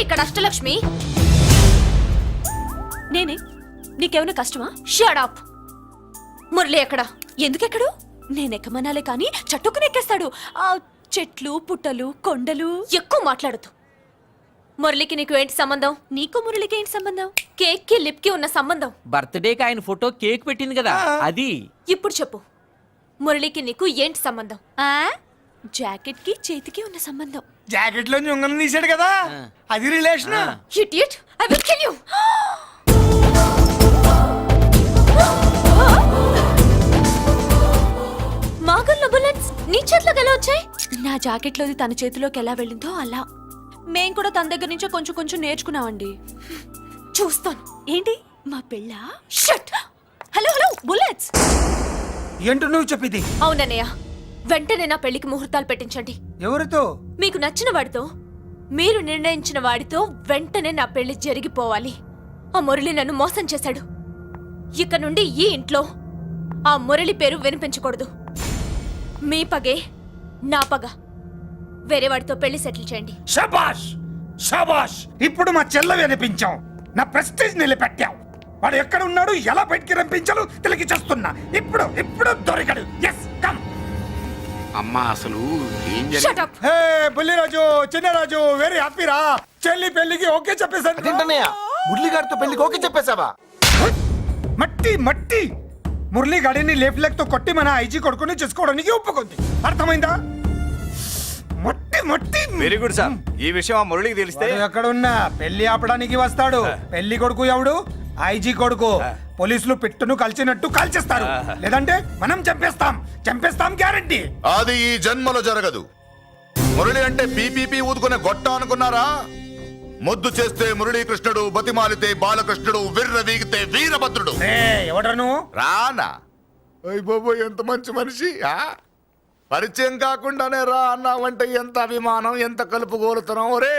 ఇక్కడ అష్టలక్ష్మి? నేనే. నీకేమైనా కష్టమా? Shut up. మురళి ఎక్కడ? ఎందుకెక్కడు? నేనెక్కమనాలే కానీ చట్టుకుని ఎక్కేస్తాడు. ఆ చెట్లు పుట్టలు కొండలు. ఎక్కువ మాట్లాడదు. మురళికి నీకు ఏంటి సంబంధం? నీకు మురళికి ఏంటి సంబంధం? కేక్ కి లిప్ కి ఉన్న సంబంధం. బర్త్డేకి ఆయన ఫోటో కేక్ పెట్టింది కదా అది. ఇప్పుడు చెప్పు, మురళికి నీకు ఏంటి సంబంధం? ఆ జాకెట్ కి చేతికి ఉన్న సంబంధం. జాకెట్ లో ఉంగరం తీసాడు కదా, అది relation. Idiot, I will kill you. మాగల్లో బుల్లెట్స్ నీ చేతిలోకి ఎలా వచ్చాయి? నా జాకెట్ లోది తన చేతిలోకి ఎలా వెళ్ళిందో అలా. మేం కూడా తన దగ్గర నుంచి కొంచెం కొంచెం నేర్చుకున్నామండి. చూస్తాను. ఏంటి మా పెళ్ళ? షట్. Hello hello bullets. ఏంటో నువ్వు చెప్పింది? అవునన్నయ్య, వెంటనే నా పెళ్లికి ముహూర్తాలు పెట్టించండి. ఎవరితో? మీకు నచ్చిన వాడితో, మీరు నిర్ణయించిన వాడితో వెంటనే నా పెళ్లి జరిగిపోవాలి. ఆ మురళి నన్ను మోసం చేశాడు. ఇక నుండి ఈ ఇంట్లో ఆ మురళి పేరు వినిపించకూడదు. మీ పగే నా పగ. వేరే వాడితో పెళ్లి సెటిల్ చేయండి. శబాష్ శబాష్, ఇప్పుడు మా చెల్ల వినిపించావు, నా ప్రెస్టీజ్ నిలబెట్టావు. వాడు ఎక్కడ ఉన్నాడు, ఎలా బయటికి రంపించాలో తెలికి చేస్తున్నా. ఇప్పుడు ఇప్పుడు దొరికాడు. Yes come. అమ్మా అసలు ఏం Shut up. Hey Bulliraju, Chinnaraju, very happy రా. చెల్లి పెళ్లికి ఓకే చెప్పేశాను. మురళి గారితో పెళ్లికి ఓకే చెప్పేశావా? మట్టి మట్టి మురళి గాడిని లేఫ్ లెగ్ తో కొట్టి మన ఐజీ కొడుకుని చేసుకోవడానికి ఒప్పుకుంది. అర్థమైందా? మట్టి మట్టి. Very good sir. ఈ విషయం ఆ మురళికి తెలిస్తే వాడు ఎక్కడున్నా పెళ్లి ఆపడానికి వస్తాడు. పెళ్లి కొడుకు ఎవడు? ఐజీ కొడుకు. పోలీసులు పిట్టును కలిసినట్టు కాల్చేస్తారు, లేదంటే మనం చంపేస్తాం గ్యారంటీ. అది ఈ జన్మలో జరగదు. మురళి అంటే పీపీపీ ఊదుకునే గొట్ట అనుకున్నారా? ముద్దు చేస్తే మురళీకృష్ణుడు, బతిమాలితే బాలకృష్ణుడు, విర్ర వీగితే వీరభద్రుడు. ఎవడ్రా నువ్వు? రానా? అయ్య బాబోయ్, ఎంత మంచి మనిషి. పరిచయం కాకుండానే రా అన్నావంటే ఎంత అభిమానం, ఎంత కలుపుగోలుతున్నాం. ఒరే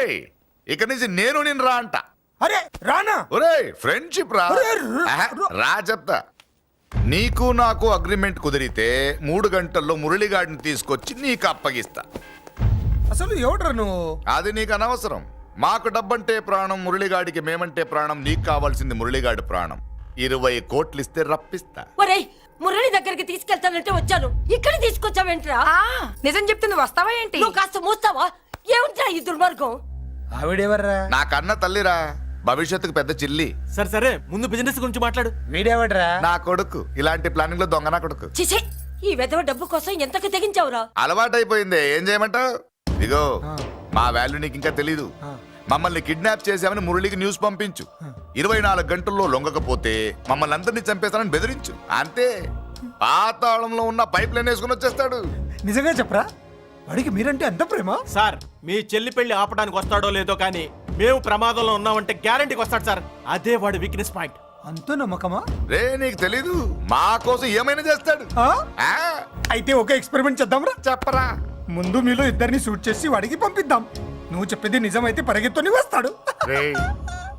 ఇక నుంచి నేను రా అంట. అరే రానా? ఒరే ఫ్రెండ్షిప్ రా. ఆహా, రా చెప్తా. నీకు నాకు అగ్రిమెంట్ కుదిరితే 3 గంటల్లో మురళిగాడిని తీసుకొచ్చి నీకు అప్పగిస్తా. అసలు ఎవడ్రా నువ్వు? అది నీకు అనవసరం. మాకు డబ్బంటే ప్రాణం, మురళిగాడికి మేమంటే ప్రాణం. నీకు కావాల్సింది మురళిగాడి ప్రాణం. 20 కోట్లు ఇస్తే రప్పిస్తా. ఒరేయ్, మురళి దగ్గరికి తీసుకెళ్తానంటే వచ్చాను, ఇక్కడ తీసుకొచ్చావేంట్రా? నిజం చెప్తే నువ్వు వస్తావా ఏంటి? నువ్వు కాస్త మూస్తావా? ఏమిట్రా ఈ దుర్మార్గం? ఆవిడెవర్రా? నా కన్న తల్లిరా, భవిష్యత్తుకు పెద్ద చిల్లి. సరే ముందు బిజినెస్ గురించి మాట్లాడు. వీడెవడ్రా? నా కొడుకు. ఇలాంటి ప్లానింగ్ లో దొంగ నా కొడుకు. చిసే, ఈ వెధవ డబ్బు కోసం ఎంతకు తెగించావురా? అలవాటైపోయింది, ఏం చేయమంటావు? ఇదిగో మా వాల్యూ నీకు ఇంకా తెలీదు. మమ్మల్ని కిడ్నాప్ చేసామని మురళికి న్యూస్ పంపించు. 24 గంటల్లో లొంగకపోతే మమ్మల్ని అందరినీ చంపేస్తానని బెదిరించు. అంతే. పాతాళంలో ఉన్న పైప్ లైన్ వేసుకుని వచ్చేస్తాడు. నిజంగా చెప్పరా? వాడికి మీరంటే ఎంత ప్రేమ? సార్, మీ చెల్లి పెళ్లి ఆపడానికి వస్తాడో లేదో కానీ మేము ప్రమాదంలో ఉన్నామంటే గ్యారంటీకి వస్తాడు సార్. అదే వాడి వీక్నెస్ పాయింట్. అంత నమ్మకమా? రే నీకు తెలీదు, మా కోసం ఏమైనా చేస్తాడు. ఆ? అయితే ఒక ఎక్స్పెరిమెంట్ చేద్దాంరా. చెప్పరా. ముందు మీలో ఇద్దరిని షూట్ చేసి వాడికి పంపిద్దాం. నువ్వు చెప్పేది నిజమైతే పరిగెత్తుని వస్తాడు. రే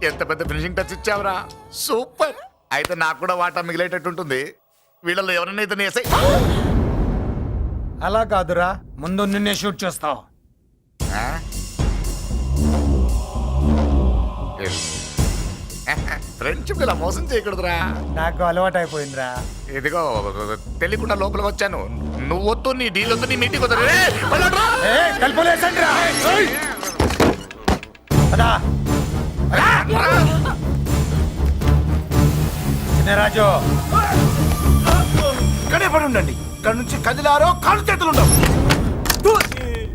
ఎంత పెద్ద ఫినిషింగ్ టచ్ ఇచ్చావురా. సూపర్. అయితే నాకు కూడా వాటా మిగిలేటట్టు ఉంటుంది. వీళ్ళలో ఎవరైనా ఇతను వేసాయి. అలా కాదురా, ముందు నిన్నే షూట్ చేస్తావు. ఫ్రెండ్షిప్ ఇలా మోసం చేయకూడదురా. నాకు అలవాటు అయిపోయిందిరా. ఇదిగో తెలియకుండా లోపలికి వచ్చాను. నువ్వు వద్దు, నీ డీల్ వద్దు, నీ మీటింగ్ వద్దు. కలిపలేసండిరా. రాజు ఇక్కడే పడి ఉండండి. ఇక్కడ నుంచి కదిలారో కాళ్ళు చేతులు ఉండవు.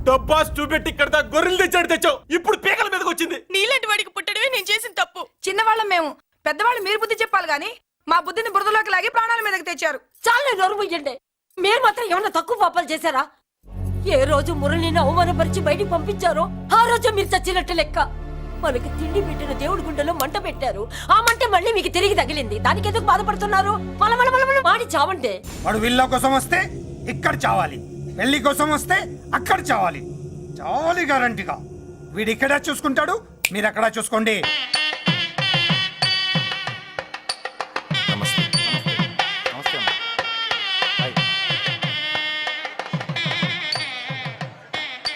డబ్బాస్ చూపెట్టి ఇక్కడ దాకా గొర్రెలు తెచ్చావు. ఇప్పుడు పీకల మీదకి వచ్చింది. నీలాంటి వాడికి పుట్టడమే నేను చేసిన తప్పు. చిన్నవాళ్ళం మేము, పెద్దవాళ్ళు మీరు బుద్ధి చెప్పాలి గాని మా బుద్ధిని బురదలోకి లాగి ప్రాణాల మీదకి తెచ్చారు. చాలా నోరు ముయ్యండి. మీరు మాత్రం ఏమన్నా తక్కువ పాపాలు చేశారా? ఏ రోజు మురళిని అవమానపరిచి బయటికి పంపించారో ఆ రోజు మీరు చచ్చినట్టు లెక్క. మనకి తిండి పెట్టిన దేవుడి గుండెలో మంట పెట్టారు. ఆ మంట మళ్ళీ మీకు తిరిగి తగిలింది. దానికి ఎందుకు బాధపడుతున్నారు? మాడి చావంటే. వాడు విల్లా కోసం వస్తే ఇక్కడ చావాలి, పెళ్లి కోసం వస్తే అక్కడ చావాలి. చావాలి గ్యారంటీగా. వీడు ఇక్కడ చూసుకుంటాడు, మీరు అక్కడ చూసుకోండి.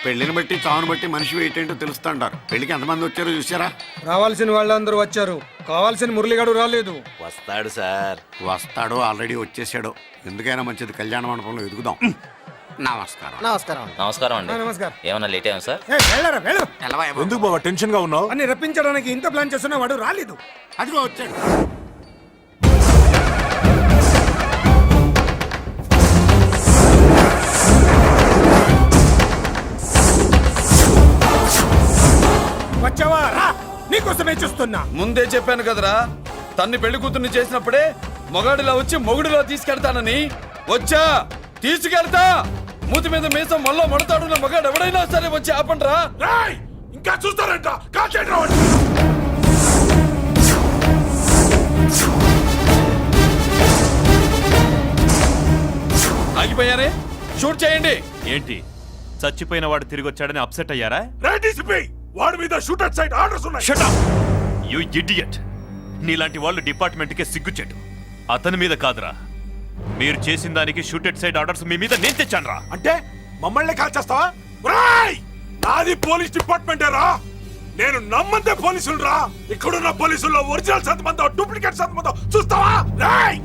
పెళ్లిని బట్టి చావును బట్టి మనిషి ఏంటంటో తెలుస్తుంటారు. పెళ్లికి ఎంతమంది వచ్చారో చూసారా? రావాల్సిన వాళ్ళందరూ వచ్చారు, కావాల్సిన మురళిగాడు రాలేదు. వస్తాడు సార్. వస్తాడో ఆల్రెడీ వచ్చేసాడో. ఎందుకైనా మంచిది కళ్యాణ మండపంలో ఎదుగుదాం. నమస్కారం. నమస్కారం. నమస్కారం అండి. నమస్కారం. ఏమన్నా లేట్ అయ్యాం సార్? వెళ్ళరా వెళ్ళు. ఎలా ఎందుకు బాబా టెన్షన్ గా ఉన్నావు? అన్ని రప్పించడానికి ఇంత ప్లాన్ చేస్తున్నా వాడు రాలేదు. అదిగో వచ్చాడు. వచ్చావా రా, నీకోసమే చూస్తున్నా. ముందే చెప్పాను కదరా, తన్ని పెళ్లి కూతుర్ని చేసినప్పుడే మొగాడిలా వచ్చి మొగుడిలో తీసుకెళ్తానని. వచ్చా, తీసుకెళ్తా. మూతి మీద మీసం మళ్ళా మడతాడున్న మగాడు ఎవడైనా సరే వచ్చి ఆపండ్రా. ఇంకా చూస్తారంట. ఆగిపోయారే, షూట్ చేయండి. ఏంటి చచ్చిపోయిన వాడు తిరిగి వచ్చాడని అప్సెట్ అయ్యారా? వాడి మీద షూటర్ సైడ్ ఆర్డర్స్ ఉన్నాయి. Shut up! You idiot! నీలాంటి వాళ్ళు డిపార్ట్మెంట్కే సిగ్గుచెట్టు. అతని మీద కాదురా, మీరు చేసిన దానికి షూటెడ్ సైడ్ ఆర్డర్స్ మీ మీద నేను తెచ్చానురా. అంటే మమ్మల్ని కాల్ చేస్తావా? నాది పోలీస్ డిపార్ట్మెంటే రా. నేను నమ్మందే పోలీసులు రా. ఇక్కడున్న పోలీసుల్లో ఒరిజినల్ సత్మంతో డూప్లికేట్ సత్మంతో చూస్తావా? Roy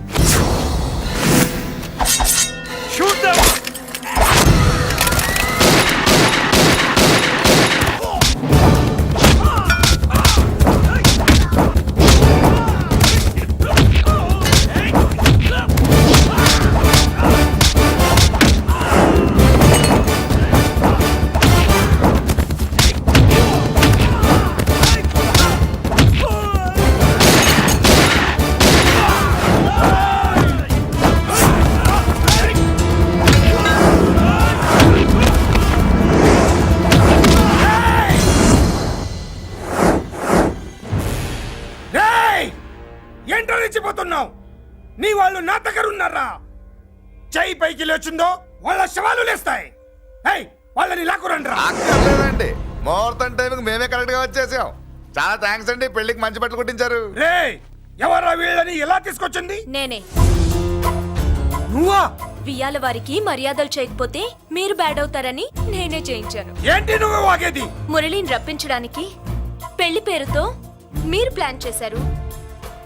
shoot them. ఏంటో రెచ్చిపోతున్నావు? నీ వాళ్ళు నా దగ్గర ఉన్నారా? చెయ్యి పైకి లేచిందో వాళ్ళ శవాలు లేస్తాయి. వాళ్ళని లాక్కురండ్రా. అక్కర్లేదండి, ముహూర్తం టైంకి మేమే కరెక్ట్ గా వచ్చేసాం. చాలా థ్యాంక్స్ అండి, పెళ్లికి మంచి బట్టలు కుట్టించారు. రే, ఎవరా వీళ్ళని ఎలా తీసుకొచ్చింది? నేనే. నువ్వా? వియ్యాల వారికి మర్యాదలు చేయకపోతే మీరు బ్యాడ్ అవుతారని నేనే చేయించాను. ఏంటి నువ్వు వాగేది? మురళిని రప్పించడానికి పెళ్లి పేరుతో మీరు ప్లాన్ చేశారు.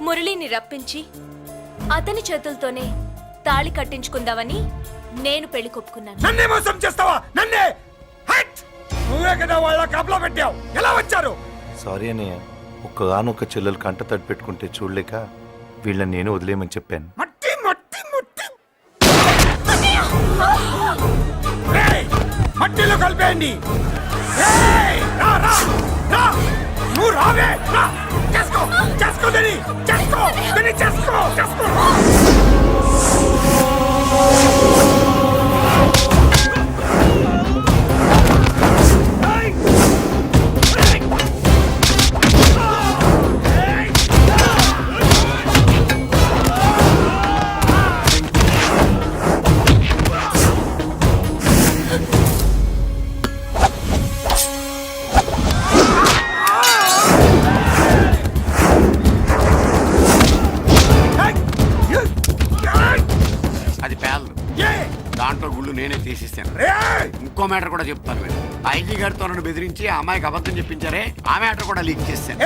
మురళిని రప్పించి అతని చేతులతోనే తాళి కట్టించుకుందామని నేను పెళ్లి కొప్పుకున్నాను. నన్నే మోసం చేస్తావా? నన్నే? హట్! నువ్వే కదా వాళ్ళ కాపలా పెట్టావు. ఎలా వచ్చారు? సారీ అన్నయ్య, ఒక్కగానొక్క చెల్లెలు కంట తడి పెట్టుకుంటే చూడలేక వీళ్ళని నేను వదిలేయమని చెప్పాను. మట్టి మట్టి మట్టి రేయ్, మట్టిలో కలిపేయండి. రేయ్, రా రా రా, నువ్వు రావే రా. చేసుకో చేసుకో దీని, చేసుకో దీని, చేసుకో చేసుకో. అది పేర్లు. దాంట్లో గుళ్ళు నేనే తీసిస్తాను. ఇంకో మ్యాటర్ కూడా చెప్తాను. ఐజీ గారితో నన్ను బెదిరించి ఆ అమ్మాయికి అబద్ధం చెప్పించారే, ఆ మ్యాటర్ కూడా లీక్ చేస్తాను.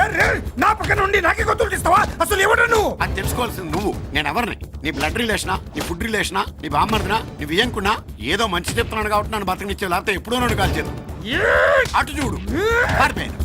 నా పక్కన ఉండి నాకే గొంతులు తీస్తావా? అసలు ఎవరు నువ్వు? అది తెలుసుకోవాల్సింది నువ్వు. నేను ఎవరిని? నీ బ్లడ్ రిలేషనా, నీ ఫుడ్ రిలేషనా, నీ బామ్మర్దినా, నీ వియంకున్నా? ఏదో మంచి చెప్తున్నాను కాబట్టి నన్ను బతకనిచ్చావు, లేకపోతే ఎప్పుడో నన్ను కాల్చేది. అటు చూడు, పారిపోయాను.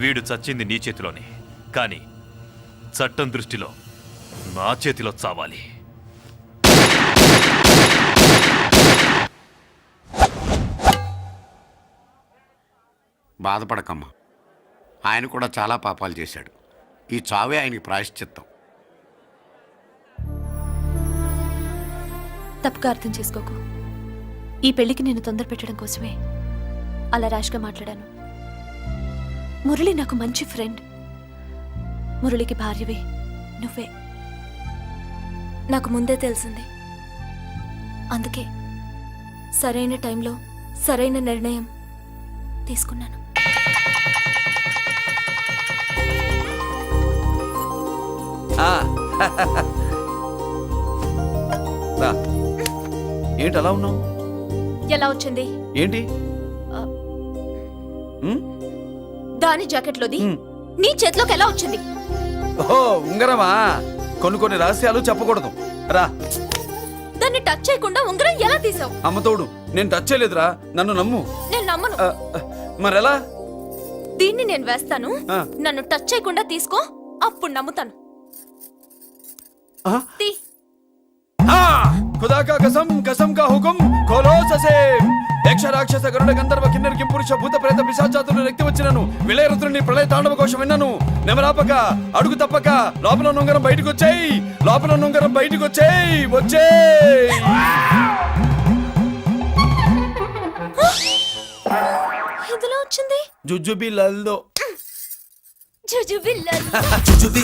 వీడు చచ్చింది నీ చేతిలోనే, కానీ చట్టం దృష్టిలో నా చేతిలో చావాలి. బాధపడకమ్మా, ఆయన కూడా చాలా పాపాలు చేశాడు. ఈ చావే ఆయనకి ప్రాయశ్చిత్తం. తప్పుగా అర్థం చేసుకోకు. ఈ పెళ్లికి నేను తొందర పెట్టడం కోసమే అలా ర్యాష్గా మాట్లాడాను. మురళి నాకు మంచి ఫ్రెండ్. మురళికి భార్యవే నువ్వే. నాకు ముందే తెలిసింది. అందుకే సరైన టైంలో సరైన నిర్ణయం తీసుకున్నాను. ఏంటి అలా ఉన్నావు? ఎలా వచ్చింది? ఏంటి? దాని జాకెట్లోది నీ చేతిలోకి ఎలా వచ్చింది? ఓహో, ఉంగరమా? కొన్ని రహస్యాలు చెప్పకూడదు. రా. దాన్ని టచ్ చేయకుండా ఉంగరం ఎలా తీసావు? అమ్మతోడు, నేను టచ్ చేయలేదురా, నన్ను నమ్ము. నేను నమ్మను. మరెలా? దీన్ని నేను వేస్తాను, ఆ. నన్ను టచ్ చేయకుండా తీసుకో, అప్పుడు నమ్ముతాను. తీ. खुदा का कसम, कसम का हुकुम, खोलो ससे. యక్ష రాక్షస గరుడ గంధర్వ కిన్నెర కింపురుష భూత ప్రేత పిశాచాతులు రక్తి వచ్చినను విలయరుద్రుని ప్రళయ తాండవ కోశం విన్నాను. నెమరాపక అడుగు తప్పక లోపల నుంగరం బయటకు వచ్చేయి, లోపల నుంగరం బయటకు వచ్చేయి, వచ్చేయి. ఇందులో వచ్చింది జుజుబి లల్లో జుజుబిల్ల.